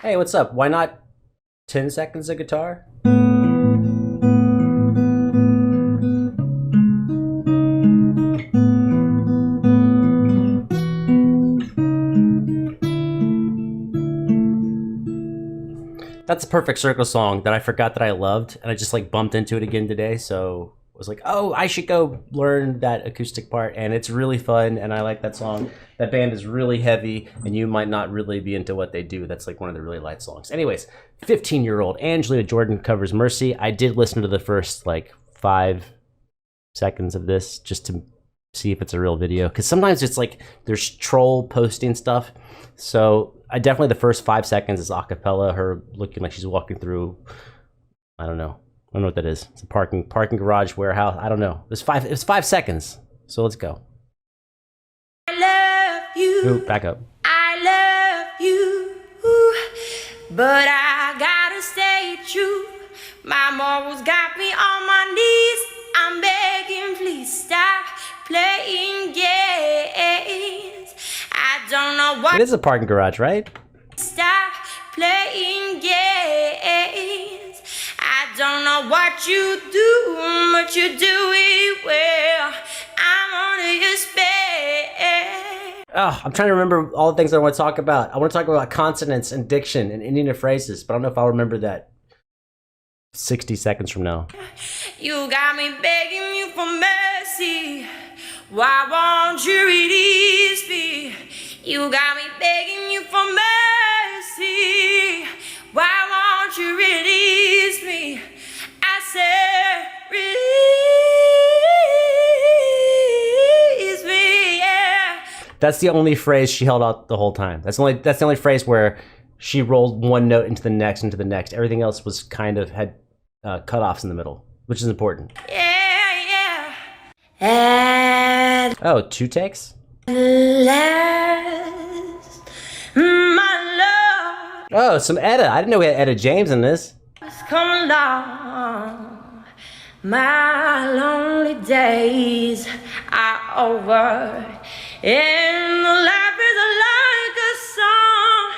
Hey, what's up? Why not 10 seconds of guitar? That's a perfect circle song that I forgot that I loved, and I just like bumped into it again today. So I was like, oh, I should go learn that acoustic part, and it's really fun, and I like that song. That band is really heavy, and you might not really be into what they do. That's like one of the really light songs. Anyways, 15-year-old Angelina Jordan covers Mercy. I did listen to the first like 5 seconds of this just to see if it's a real video, because sometimes it's like there's troll posting stuff. So I definitely, the first 5 seconds is a cappella, her looking like she's walking through, I don't know what that is. It's a parking garage, warehouse, I don't know. It was 5 seconds, so let's go. I love you. Ooh, back up. I love you, but I gotta stay true. My morals got me on my knees. I'm begging, please stop playing games. I don't know what. It is a parking garage, right? Stop playing games. I don't know what you do, but you do it well. I'm under your spell. Oh, I'm trying to remember all the things I want to talk about. I want to talk about consonants and diction and ending of phrases, but I don't know if I'll remember that 60 seconds from now. You got me begging you for mercy. Why won't you release me? You got me begging you for mercy. Why won't you release me? I said, release me, yeah. That's the only phrase she held out the whole time. That's the only phrase where she rolled one note into the next, into the next. Everything else was kind of had cutoffs in the middle, which is important. Yeah, yeah. At Oh, 2 takes? last, my love Oh, some Etta. I didn't know we had Etta James in this. has come along. My lonely days are over, and life is like a song.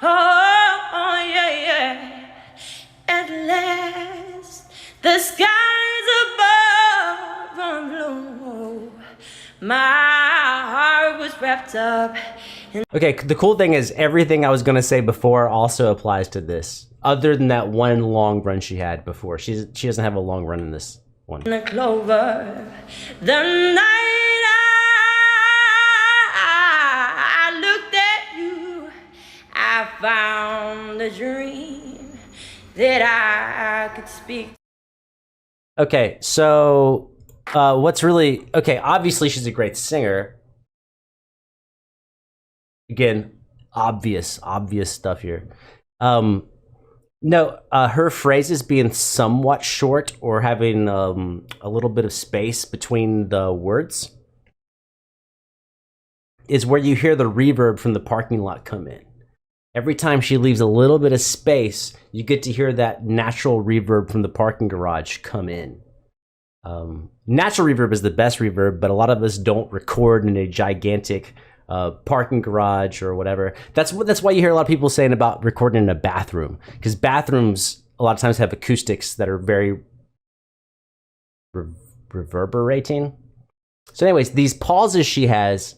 Oh, yeah, yeah. At last, the skies above are blue. My heart was wrapped up in. Okay, the cool thing is everything I was going to say before also applies to this, other than that one long run she had before. She doesn't have a long run in this one. The clover, the night I looked at you, I found a dream that I could speak. Okay, so what's really... Okay, obviously she's a great singer. Again, obvious stuff here. No, her phrases being somewhat short or having a little bit of space between the words is where you hear the reverb from the parking lot come in. Every time she leaves a little bit of space, you get to hear that natural reverb from the parking garage come in. Natural reverb is the best reverb, but a lot of us don't record in a gigantic parking garage or whatever. That's why you hear a lot of people saying about recording in a bathroom, because bathrooms a lot of times have acoustics that are very reverberating. So anyways, these pauses she has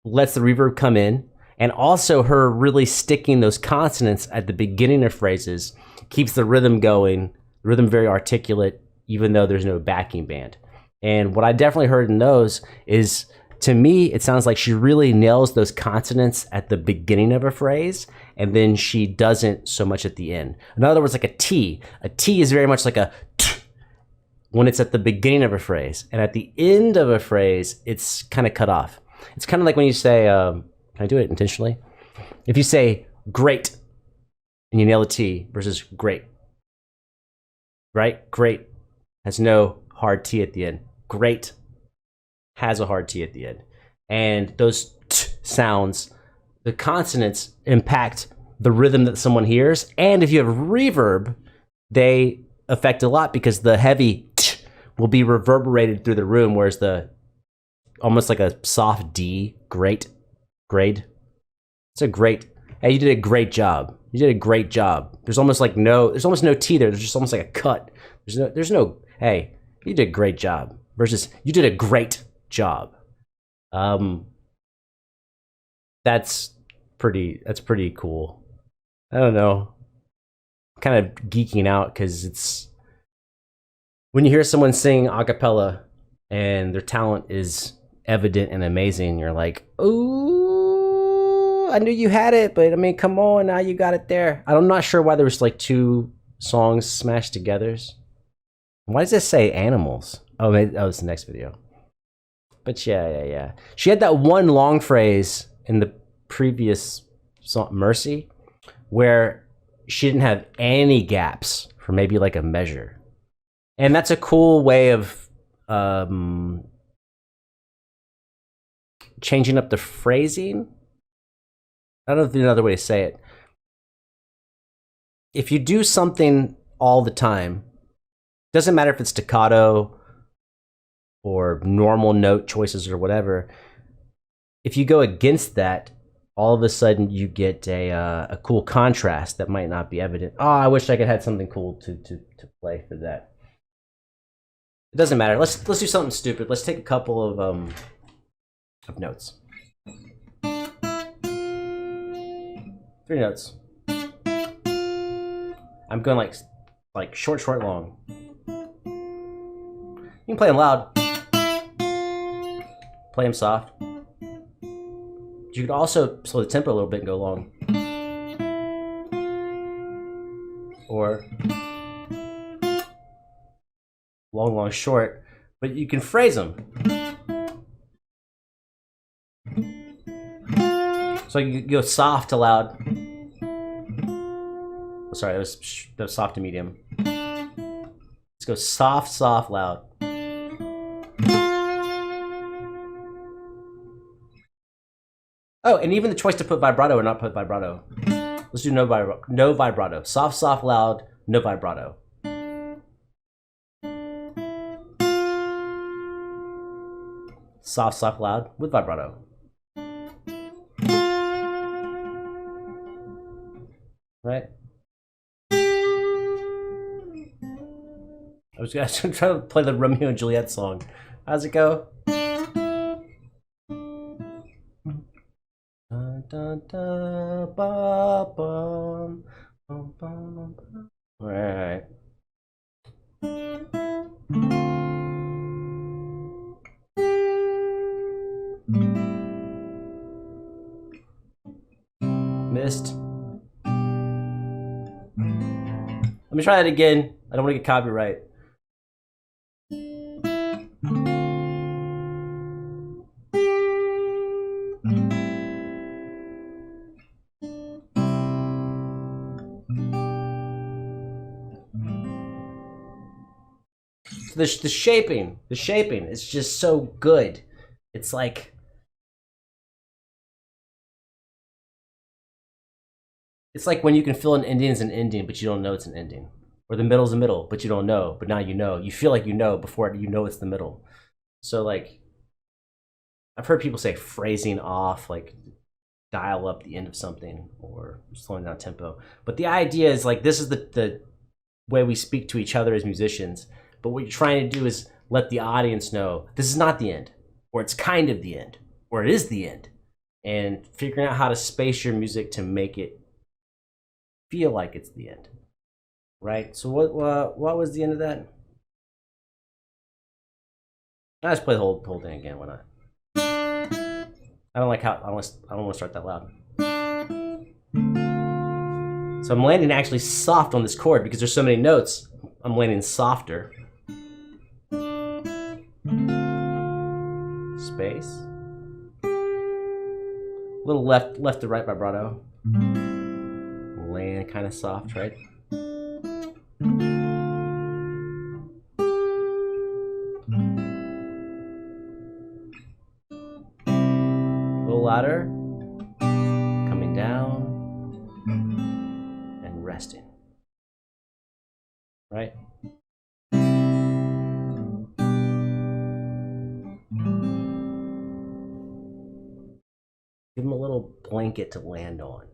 lets the reverb come in, and also her really sticking those consonants at the beginning of phrases keeps the rhythm going, the rhythm very articulate, even though there's no backing band. And what I definitely heard in those is, to me, it sounds like she really nails those consonants at the beginning of a phrase, and then she doesn't so much at the end. In other words, like a T. A T is very much like a T when it's at the beginning of a phrase, and at the end of a phrase, it's kind of cut off. It's kind of like when you say, can I do it intentionally? If you say great, and you nail a T versus great, right? Great has no hard T at the end. Great has a hard T at the end. And those T sounds, the consonants impact the rhythm that someone hears. And if you have reverb, they affect a lot because the heavy T will be reverberated through the room, whereas the almost like a soft D, great, grade. It's a great Hey, you did a great job. You did a great job. There's almost no T there. There's just almost like a cut. There's no, hey, you did a great job. Versus, you did a great job. That's pretty cool. I don't know. I'm kind of geeking out because it's, when you hear someone sing a cappella and their talent is evident and amazing, you're like, ooh, I knew you had it, but I mean, come on, now you got it there. I'm not sure why there was like 2 songs smashed together. Why does it say animals? Oh, maybe that was the next video. But yeah. She had that one long phrase in the previous song, Mercy, where she didn't have any gaps for maybe like a measure. And that's a cool way of changing up the phrasing. I don't know if there's another way to say it. If you do something all the time, doesn't matter if it's staccato or normal note choices or whatever, if you go against that, all of a sudden you get a cool contrast that might not be evident. Oh, I wish I could have something cool to play for that. It doesn't matter. Let's do something stupid. Let's take a couple of notes. 3 notes. I'm going like short, long. You can play them loud. Play them soft. You could also slow the tempo a little bit and go long. Or long, short. But you can phrase them. So you go soft to loud. Oh, sorry, that was soft to medium. Let's go soft, loud. Oh, and even the choice to put vibrato or not put vibrato. Let's do no vibrato. Soft, loud, no vibrato. Soft, loud with vibrato. Right? I was trying to play the Romeo and Juliet song. How's it go? Alright. Missed. Let me try that again. I don't want to get copyright. The shaping is just so good. It's like, when you can feel an ending is an ending, but you don't know it's an ending. Or the middle's a middle, but you don't know, but now you know. You feel like you know before you know it's the middle. So like, I've heard people say phrasing off, like dial up the end of something or slowing down tempo. But the idea is like, this is the way we speak to each other as musicians. But what you're trying to do is let the audience know this is not the end, or it's kind of the end, or it is the end. And figuring out how to space your music to make it feel like it's the end. Right? So what was the end of that? Let's play the whole thing again, why not? I don't want to start that loud. So I'm landing actually soft on this chord because there's so many notes. I'm landing softer. Space. A little left to right vibrato. Land kind of soft, right? A little louder. Coming down and resting. Right? Give them a little blanket to land on.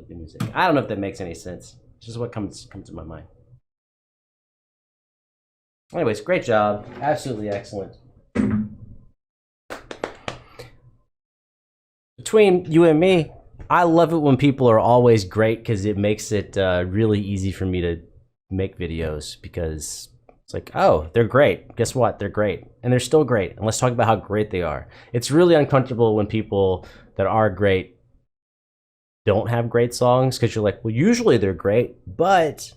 with the music. I don't know if that makes any sense. It's just what comes to my mind. Anyways, great job. Absolutely excellent. Between you and me, I love it when people are always great because it makes it really easy for me to make videos because it's like, oh, they're great. Guess what? They're great. And they're still great. And let's talk about how great they are. It's really uncomfortable when people that are great don't have great songs because you're like, well, usually they're great, but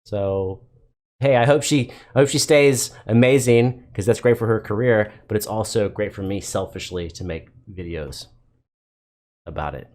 so hey, I hope she stays amazing because that's great for her career, but it's also great for me selfishly to make videos about it.